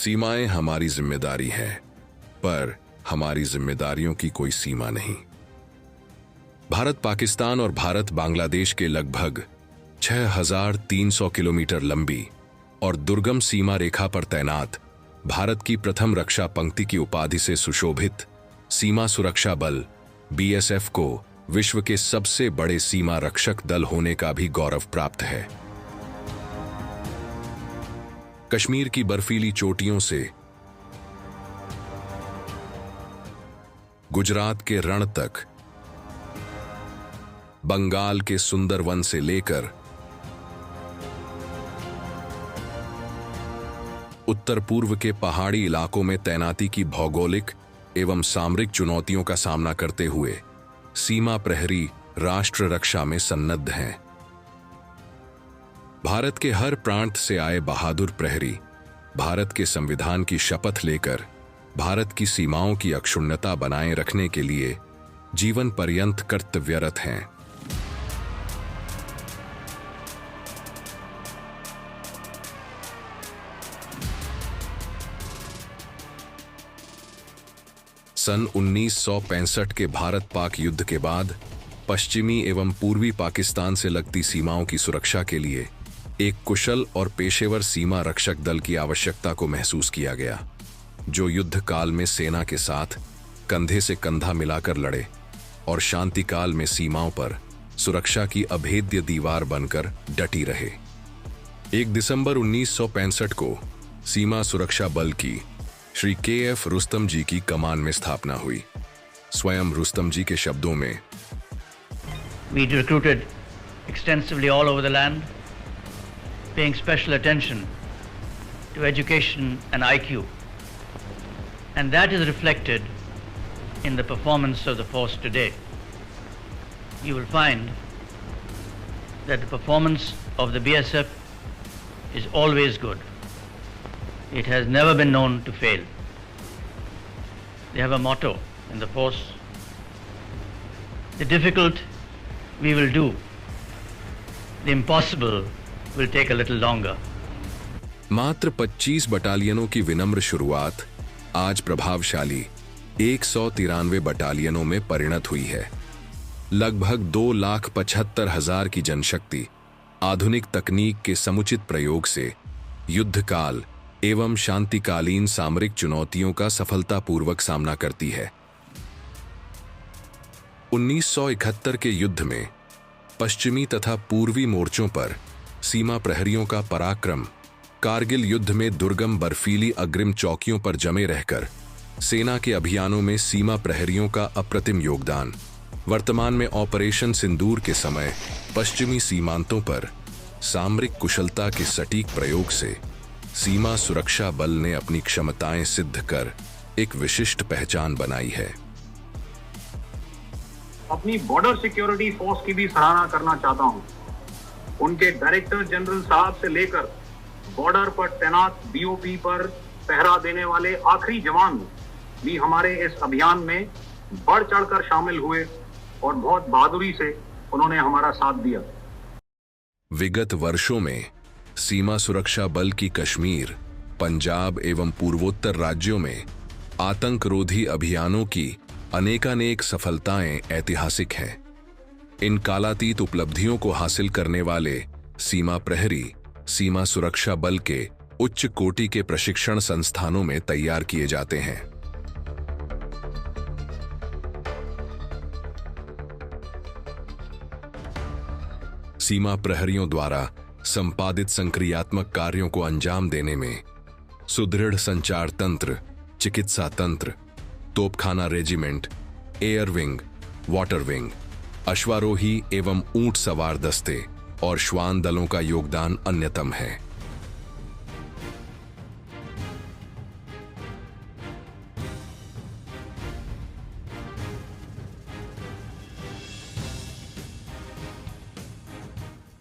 सीमाएं हमारी जिम्मेदारी हैं, पर हमारी जिम्मेदारियों की कोई सीमा नहीं। भारत पाकिस्तान और भारत बांग्लादेश के लगभग 6,300 किलोमीटर लंबी और दुर्गम सीमा रेखा पर तैनात भारत की प्रथम रक्षा पंक्ति की उपाधि से सुशोभित सीमा सुरक्षा बल बीएसएफ को विश्व के सबसे बड़े सीमा रक्षक दल होने का भी गौरव प्राप्त है। कश्मीर की बर्फीली चोटियों से गुजरात के रण तक, बंगाल के सुंदर वन से लेकर उत्तर पूर्व के पहाड़ी इलाकों में तैनाती की भौगोलिक एवं सामरिक चुनौतियों का सामना करते हुए सीमा प्रहरी राष्ट्र रक्षा में सन्नद्ध हैं। भारत के हर प्रांत से आए बहादुर प्रहरी भारत के संविधान की शपथ लेकर भारत की सीमाओं की अक्षुण्णता बनाए रखने के लिए जीवन पर्यंत कर्तव्यरत हैं। सन 1965 के भारत पाक युद्ध के बाद पश्चिमी एवं पूर्वी पाकिस्तान से लगती सीमाओं की सुरक्षा के लिए एक कुशल और पेशेवर सीमा रक्षक दल की आवश्यकता को महसूस किया गया, जो युद्ध काल में सेना के साथ कंधे से कंधा मिलाकर लड़े और शांति काल में सीमाओं पर सुरक्षा की अभेद्य दीवार बनकर डटी रहे। 1 दिसंबर 1965 को सीमा सुरक्षा बल की श्री के.एफ. रुस्तम जी की कमान में स्थापना हुई। स्वयं रुस्तम जी के शब्दों में, We recruited extensively all over the land, paying special attention to education and IQ, and that is reflected in the performance of the force today. You will find that the performance of the BSF is always good. It has never been known to fail. They have a motto in the force: the difficult we will do, the impossible will take a little longer. मात्र 25 बटालियनों की विनम्र शुरुआत आज प्रभावशाली 193 बटालियनों में परिणत हुई है। लगभग 2,75,000 की जनशक्ति आधुनिक तकनीक के समुचित प्रयोग से युद्धकाल एवं शांतिकालीन सामरिक चुनौतियों का सफलतापूर्वक सामना करती है। 1971 के युद्ध में पश्चिमी तथा पूर्वी मोर्चों पर सीमा प्रहरियों का पराक्रम, कारगिल युद्ध में दुर्गम बर्फीली अग्रिम चौकियों पर जमे रहकर सेना के अभियानों में सीमा प्रहरियों का अप्रतिम योगदान, वर्तमान में ऑपरेशन सिंदूर के समय पश्चिमी सीमांतों पर सामरिक कुशलता के सटीक प्रयोग से सीमा सुरक्षा बल ने अपनी क्षमताएं सिद्ध कर एक विशिष्ट पहचान बनाई है। अपनी बॉर्डर सिक्योरिटी फोर्स की भी सराहना करना चाहता हूं। उनके डायरेक्टर जनरल साहब से लेकर बॉर्डर पर तैनात बीओपी पर पहरा देने वाले आखिरी जवान भी हमारे इस अभियान में बढ़ चढ़कर शामिल हुए और बहुत बहादुरी से उन्होंने हमारा साथ दिया। विगत वर्षों में सीमा सुरक्षा बल की कश्मीर, पंजाब एवं पूर्वोत्तर राज्यों में आतंकरोधी अभियानों की अनेकानेक सफलताएं ऐतिहासिक हैं। इन कालातीत उपलब्धियों को हासिल करने वाले सीमा प्रहरी सीमा सुरक्षा बल के उच्च कोटि के प्रशिक्षण संस्थानों में तैयार किए जाते हैं। सीमा प्रहरियों द्वारा संपादित संक्रियात्मक कार्यों को अंजाम देने में सुदृढ़ संचार तंत्र, चिकित्सा तंत्र, तोपखाना regiment, air wing, water wing, अश्वारोही एवं ऊंट सवार दस्ते और श्वान दलों का योगदान अन्यतम है।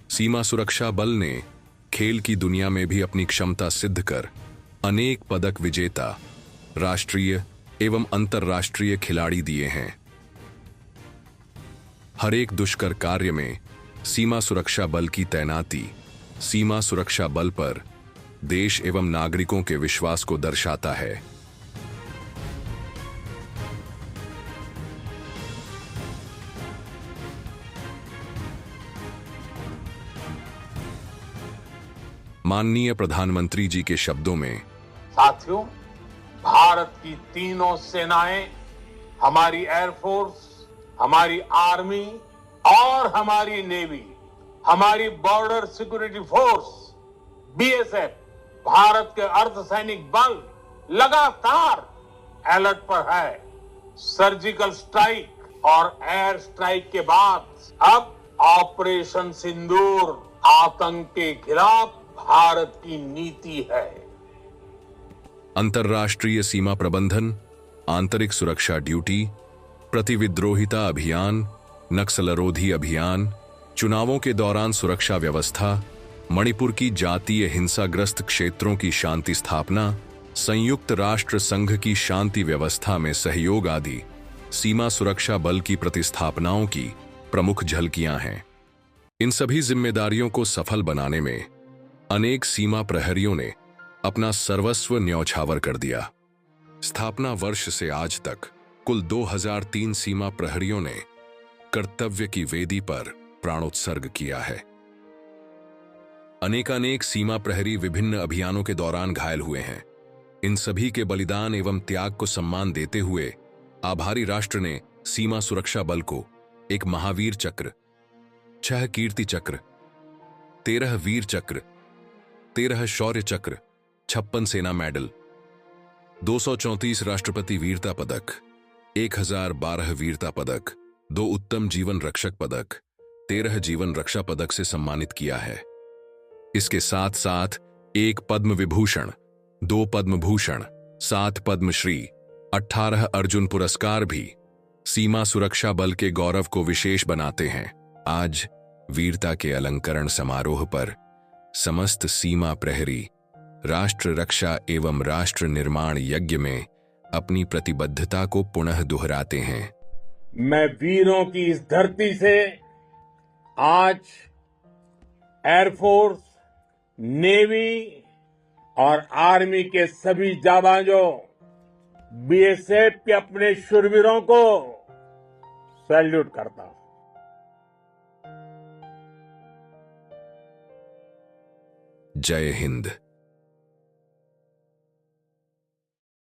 सीमा सुरक्षा बल ने खेल की दुनिया में भी अपनी क्षमता सिद्ध कर अनेक पदक विजेता राष्ट्रीय एवं अंतर्राष्ट्रीय खिलाड़ी दिए हैं। हर एक दुष्कर कार्य में सीमा सुरक्षा बल की तैनाती सीमा सुरक्षा बल पर देश एवं नागरिकों के विश्वास को दर्शाता है। माननीय प्रधानमंत्री जी के शब्दों में, साथियों, भारत की तीनों सेनाएं, हमारी एयरफोर्स, हमारी आर्मी और हमारी नेवी, हमारी border security force BSF, Bharat के अर्धसैनिक बल लगातार अलर्ट पर है। सर्जिकल स्ट्राइक और एयर स्ट्राइक के बाद अब ऑपरेशन सिंदूर आतंक के खिलाफ भारत की नीति है। अंतर्राष्ट्रीय सीमा प्रबंधन, आंतरिक सुरक्षा ड्यूटी, प्रतिविद्रोहिता अभियान, नक्सलरोधी अभियान, चुनावों के दौरान सुरक्षा व्यवस्था, मणिपुर की जातीय हिंसाग्रस्त क्षेत्रों की शांति स्थापना, संयुक्त राष्ट्र संघ की शांति व्यवस्था में सहयोग आदि सीमा सुरक्षा बल की प्रतिस्थापनाओं की प्रमुख झलकियां हैं। इन सभी जिम्मेदारियों को सफल बनाने में अनेक सीमा प्रहरियों ने अपना सर्वस्व न्यौछावर कर दिया। स्थापना वर्ष से आज तक कुल 2003 सीमा प्रहरियों ने कर्तव्य की वेदी पर प्राणोत्सर्ग किया है। अनेकानेक सीमा प्रहरी विभिन्न अभियानों के दौरान घायल हुए हैं। इन सभी के बलिदान एवं त्याग को सम्मान देते हुए आभारी राष्ट्र ने सीमा सुरक्षा बल को एक महावीर चक्र, 6 कीर्ति चक्र, 13 वीर चक्र, 13 शौर्य चक्र, 56 सेना मेडल, 234 राष्ट्रपति वीरता पदक, 1012 वीरता पदक, 2 उत्तम जीवन रक्षक पदक, 13 जीवन रक्षा पदक से सम्मानित किया है। इसके साथ साथ 1 पद्म विभूषण, 2 पद्म भूषण, 7 पद्मश्री, 18 अर्जुन पुरस्कार भी सीमा सुरक्षा बल के गौरव को विशेष बनाते हैं। आज वीरता के अलंकरण समारोह पर समस्त सीमा प्रहरी राष्ट्र रक्षा एवं राष्ट्र निर्माण यज्ञ में अपनी प्रतिबद्धता को पुनः दोहराते हैं। मैं वीरों की इस धरती से आज एयरफोर्स, नेवी और आर्मी के सभी जाबाजों, बीएसएफ के अपने शूरवीरों को सैल्यूट करता हूं। जय हिंद।